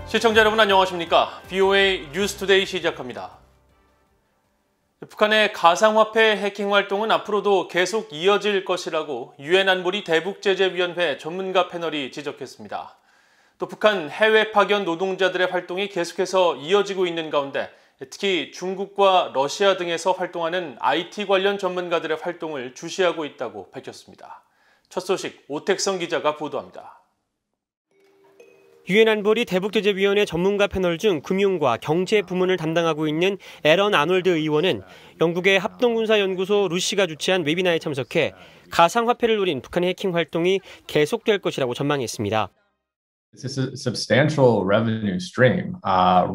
시청자 여러분 안녕하십니까? VOA 뉴스투데이 시작합니다. 북한의 가상화폐 해킹 활동은 앞으로도 계속 이어질 것이라고 유엔 안보리 대북제재위원회 전문가 패널이 지적했습니다. 또 북한 해외 파견 노동자들의 활동이 계속해서 이어지고 있는 가운데 특히 중국과 러시아 등에서 활동하는 IT 관련 전문가들의 활동을 주시하고 있다고 밝혔습니다. 첫 소식 오택성 기자가 보도합니다. 유엔 안보리 대북제재위원회 전문가 패널 중 금융과 경제 부문을 담당하고 있는 에런 아놀드 의원은 영국의 합동군사연구소 루시가 주최한 웨비나에 참석해 가상화폐를 노린 북한의 해킹 활동이 계속될 것이라고 전망했습니다. This is a substantial revenue stream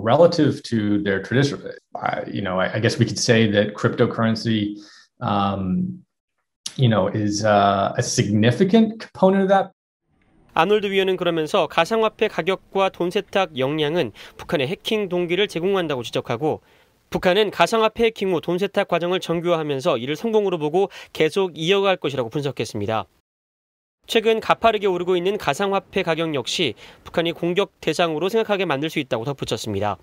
relative to their traditional. I guess we could say that cryptocurrency, is a significant component of that. 아놀드 위원은 그러면서 가상화폐 가격과 돈 세탁 역량은 북한의 해킹 동기를 제공한다고 지적하고 북한은 가상화폐 해킹 후 돈 세탁 과정을 정교화하면서 이를 성공으로 보고 계속 이어갈 것이라고 분석했습니다. 최근 가파르게 오르고 있는 가상화폐 가격 역시 북한이 공격 대상으로 생각하게 만들 수 있다고 덧붙였습니다.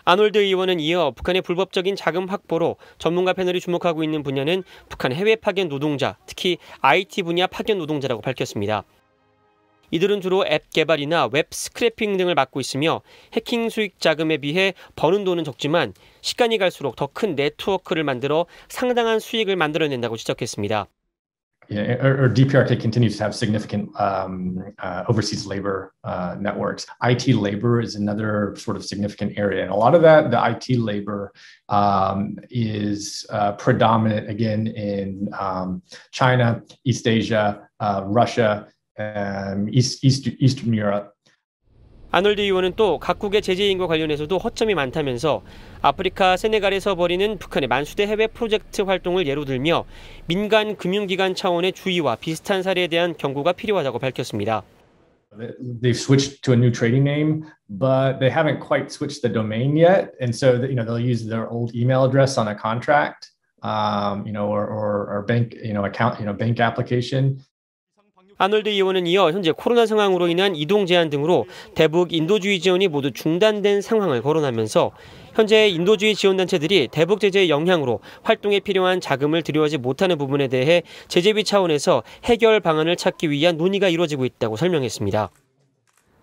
아놀드 의원은 이어 북한의 불법적인 자금 확보로 전문가 패널이 주목하고 있는 분야는 북한 해외 파견 노동자, 특히 IT 분야 파견 노동자라고 밝혔습니다. 이들은 주로 앱 개발이나 웹 스크래핑 등을 맡고 있으며 해킹 수익 자금에 비해 버는 돈은 적지만 시간이 갈수록 더 큰 네트워크를 만들어 상당한 수익을 만들어낸다고 지적했습니다. DPRK continues to have significant overseas labor networks. IT labor is another sort of significant area. And a lot of that, the IT labor is predominant, again, in China, East Asia, Russia, Eastern Europe. 아놀드 의원은 또 각국의 제재인과 관련해서도 허점이 많다면서 아프리카 세네갈에서 벌이는 북한의 만수대 해외 프로젝트 활동을 예로 들며 민간 금융기관 차원의 주의와 비슷한 사례에 대한 경고가 필요하다고 밝혔습니다. They've switched to a new trading name, but they haven't quite switched the domain yet, and so they'll use their old email address on a contract, or bank, account, bank application. 아놀드 의원은 이어 현재 코로나 상황으로 인한 이동 제한 등으로 대북 인도주의 지원이 모두 중단된 상황을 거론하면서 현재 인도주의 지원단체들이 대북 제재의 영향으로 활동에 필요한 자금을 들여오지 못하는 부분에 대해 제재비 차원에서 해결 방안을 찾기 위한 논의가 이루어지고 있다고 설명했습니다.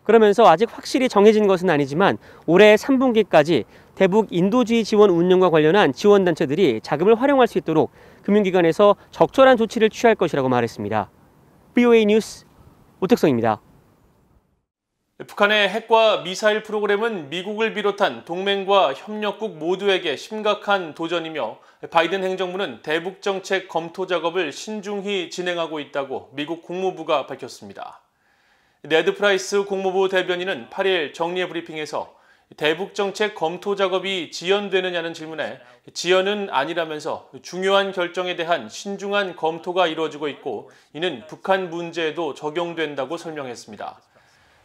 그러면서 아직 확실히 정해진 것은 아니지만 올해 3분기까지 대북 인도주의 지원 운영과 관련한 지원단체들이 자금을 활용할 수 있도록 금융기관에서 적절한 조치를 취할 것이라고 말했습니다. VOA 뉴스 오택성입니다. 북한의 핵과 미사일 프로그램은 미국을 비롯한 동맹과 협력국 모두에게 심각한 도전이며 바이든 행정부는 대북 정책 검토 작업을 신중히 진행하고 있다고 미국 국무부가 밝혔습니다. 네드 프라이스 국무부 대변인은 8일 정례 브리핑에서 대북 정책 검토 작업이 지연되느냐는 질문에 지연은 아니라면서 중요한 결정에 대한 신중한 검토가 이루어지고 있고 이는 북한 문제에도 적용된다고 설명했습니다.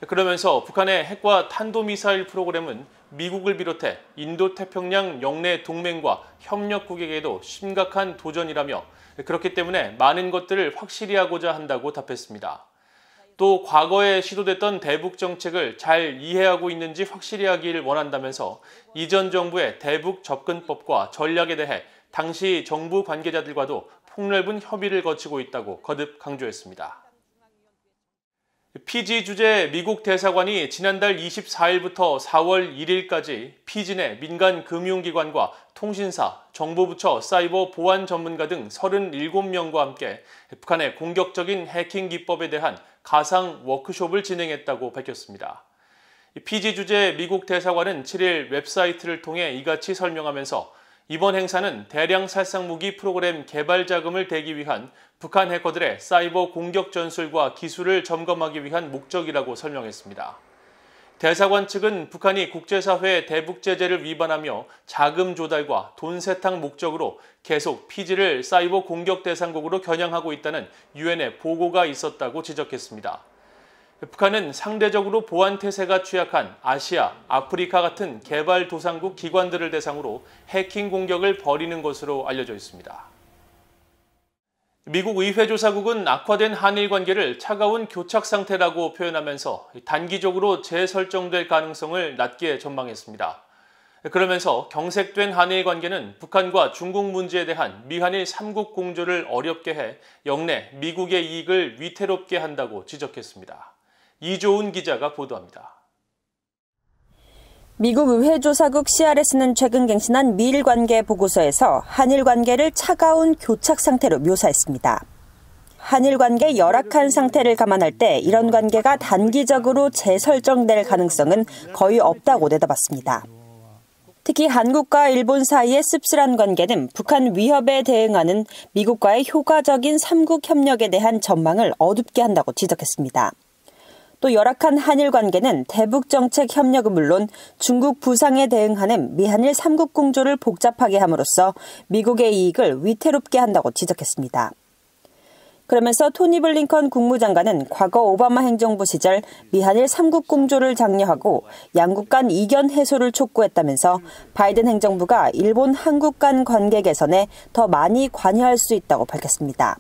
그러면서 북한의 핵과 탄도미사일 프로그램은 미국을 비롯해 인도태평양 영내 동맹과 협력국에게도 심각한 도전이라며 그렇기 때문에 많은 것들을 확실히 하고자 한다고 답했습니다. 또 과거에 시도됐던 대북 정책을 잘 이해하고 있는지 확실히 하길 원한다면서 이전 정부의 대북 접근법과 전략에 대해 당시 정부 관계자들과도 폭넓은 협의를 거치고 있다고 거듭 강조했습니다. 피지 주재 미국 대사관이 지난달 24일부터 4월 1일까지 피지 내 민간 금융기관과 통신사, 정보부처, 사이버 보안 전문가 등 37명과 함께 북한의 공격적인 해킹 기법에 대한 가상 워크숍을 진행했다고 밝혔습니다. 피지 주재 미국 대사관은 7일 웹사이트를 통해 이같이 설명하면서 이번 행사는 대량 살상 무기 프로그램 개발 자금을 대기 위한 북한 해커들의 사이버 공격 전술과 기술을 점검하기 위한 목적이라고 설명했습니다. 대사관 측은 북한이 국제사회의 대북 제재를 위반하며 자금 조달과 돈 세탁 목적으로 계속 피지를 사이버 공격 대상국으로 겨냥하고 있다는 유엔의 보고가 있었다고 지적했습니다. 북한은 상대적으로 보안 태세가 취약한 아시아, 아프리카 같은 개발도상국 기관들을 대상으로 해킹 공격을 벌이는 것으로 알려져 있습니다. 미국 의회조사국은 악화된 한일 관계를 차가운 교착 상태라고 표현하면서 단기적으로 재설정될 가능성을 낮게 전망했습니다. 그러면서 경색된 한일 관계는 북한과 중국 문제에 대한 미한일 3국 공조를 어렵게 해 영내 미국의 이익을 위태롭게 한다고 지적했습니다. 이조은 기자가 보도합니다. 미국 의회조사국 CRS는 최근 갱신한 미일 관계 보고서에서 한일 관계를 차가운 교착 상태로 묘사했습니다. 한일 관계 열악한 상태를 감안할 때 이런 관계가 단기적으로 재설정될 가능성은 거의 없다고 내다봤습니다. 특히 한국과 일본 사이의 씁쓸한 관계는 북한 위협에 대응하는 미국과의 효과적인 3국 협력에 대한 전망을 어둡게 한다고 지적했습니다. 또 열악한 한일 관계는 대북 정책 협력은 물론 중국 부상에 대응하는 미한일 3국 공조를 복잡하게 함으로써 미국의 이익을 위태롭게 한다고 지적했습니다. 그러면서 토니 블링컨 국무장관은 과거 오바마 행정부 시절 미한일 3국 공조를 장려하고 양국 간 이견 해소를 촉구했다면서 바이든 행정부가 일본 한국 간 관계 개선에 더 많이 관여할 수 있다고 밝혔습니다.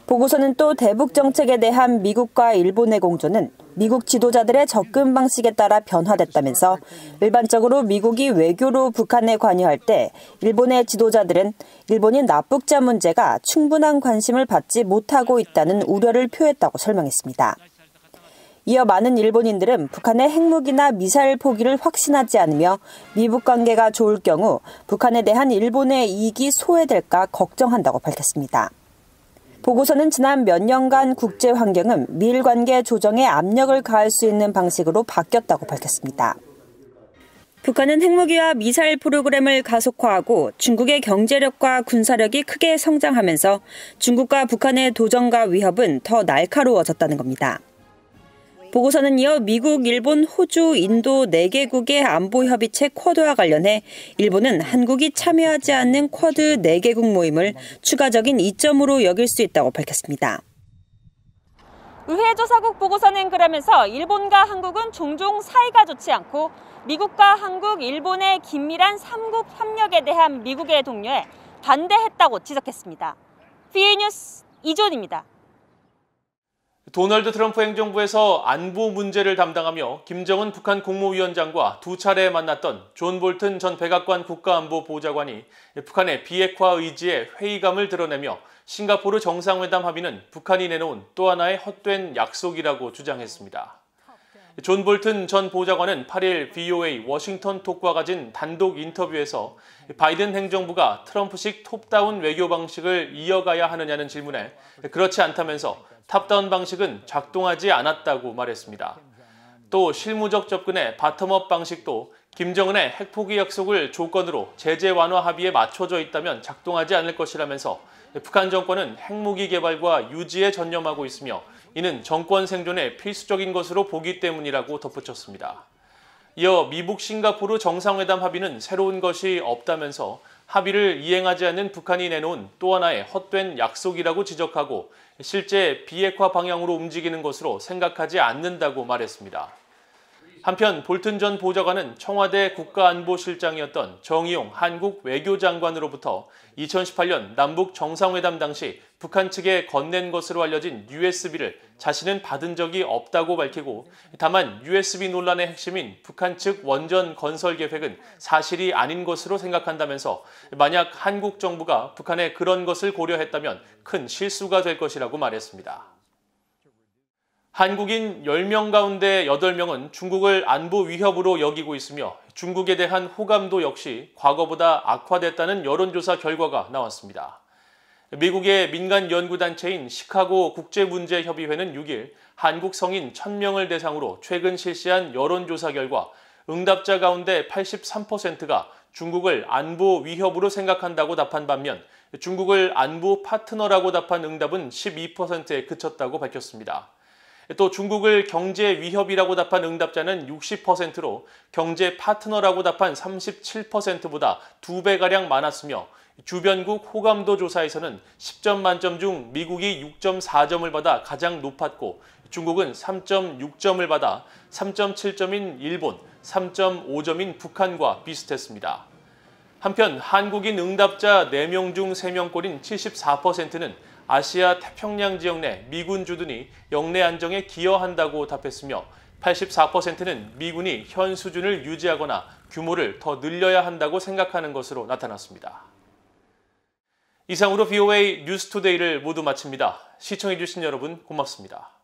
보고서는 또 대북 정책에 대한 미국과 일본의 공조는 미국 지도자들의 접근 방식에 따라 변화됐다면서 일반적으로 미국이 외교로 북한에 관여할 때 일본의 지도자들은 일본인 납북자 문제가 충분한 관심을 받지 못하고 있다는 우려를 표했다고 설명했습니다. 이어 많은 일본인들은 북한의 핵무기나 미사일 포기를 확신하지 않으며 미북 관계가 좋을 경우 북한에 대한 일본의 이익이 소외될까 걱정한다고 밝혔습니다. 보고서는 지난 몇 년간 국제 환경은 미일 관계 조정에 압력을 가할 수 있는 방식으로 바뀌었다고 밝혔습니다. 북한은 핵무기와 미사일 프로그램을 가속화하고 중국의 경제력과 군사력이 크게 성장하면서 중국과 북한의 도전과 위협은 더 날카로워졌다는 겁니다. 보고서는 이어 미국, 일본, 호주, 인도 4개국의 안보협의체 쿼드와 관련해 일본은 한국이 참여하지 않는 쿼드 4개국 모임을 추가적인 이점으로 여길 수 있다고 밝혔습니다. 의회조사국 보고서는 그러면서 일본과 한국은 종종 사이가 좋지 않고 미국과 한국, 일본의 긴밀한 3국 협력에 대한 미국의 독려에 반대했다고 지적했습니다. VA뉴스 이조은입니다. 도널드 트럼프 행정부에서 안보 문제를 담당하며 김정은 북한 국무위원장과 2차례 만났던 존 볼튼 전 백악관 국가안보보좌관이 북한의 비핵화 의지에 회의감을 드러내며 싱가포르 정상회담 합의는 북한이 내놓은 또 하나의 헛된 약속이라고 주장했습니다. 존 볼튼 전 보좌관은 8일 VOA 워싱턴 톡과 가진 단독 인터뷰에서 바이든 행정부가 트럼프식 톱다운 외교 방식을 이어가야 하느냐는 질문에 그렇지 않다면서 탑다운 방식은 작동하지 않았다고 말했습니다. 또 실무적 접근의 바텀업 방식도 김정은의 핵포기 약속을 조건으로 제재 완화 합의에 맞춰져 있다면 작동하지 않을 것이라면서 북한 정권은 핵무기 개발과 유지에 전념하고 있으며 이는 정권 생존에 필수적인 것으로 보기 때문이라고 덧붙였습니다. 이어 미북 싱가포르 정상회담 합의는 새로운 것이 없다면서 합의를 이행하지 않는 북한이 내놓은 또 하나의 헛된 약속이라고 지적하고 실제 비핵화 방향으로 움직이는 것으로 생각하지 않는다고 말했습니다. 한편 볼튼 전 보좌관은 청와대 국가안보실장이었던 정의용 한국 외교장관으로부터 2018년 남북 정상회담 당시 북한 측에 건넨 것으로 알려진 USB를 자신은 받은 적이 없다고 밝히고 다만 USB 논란의 핵심인 북한 측 원전 건설 계획은 사실이 아닌 것으로 생각한다면서 만약 한국 정부가 북한에 그런 것을 고려했다면 큰 실수가 될 것이라고 말했습니다. 한국인 10명 가운데 8명은 중국을 안보 위협으로 여기고 있으며 중국에 대한 호감도 역시 과거보다 악화됐다는 여론조사 결과가 나왔습니다. 미국의 민간 연구단체인 시카고 국제문제협의회는 6일 한국 성인 1000명을 대상으로 최근 실시한 여론조사 결과 응답자 가운데 83%가 중국을 안보 위협으로 생각한다고 답한 반면 중국을 안보 파트너라고 답한 응답은 12%에 그쳤다고 밝혔습니다. 또 중국을 경제 위협이라고 답한 응답자는 60%로 경제 파트너라고 답한 37%보다 2배가량 많았으며 주변국 호감도 조사에서는 10점 만점 중 미국이 6.4점을 받아 가장 높았고 중국은 3.6점을 받아 3.7점인 일본, 3.5점인 북한과 비슷했습니다. 한편 한국인 응답자 4명 중 3명꼴인 74%는 아시아 태평양 지역 내 미군 주둔이 영내 안정에 기여한다고 답했으며 84%는 미군이 현 수준을 유지하거나 규모를 더 늘려야 한다고 생각하는 것으로 나타났습니다. 이상으로 VOA 뉴스투데이를 모두 마칩니다. 시청해주신 여러분 고맙습니다.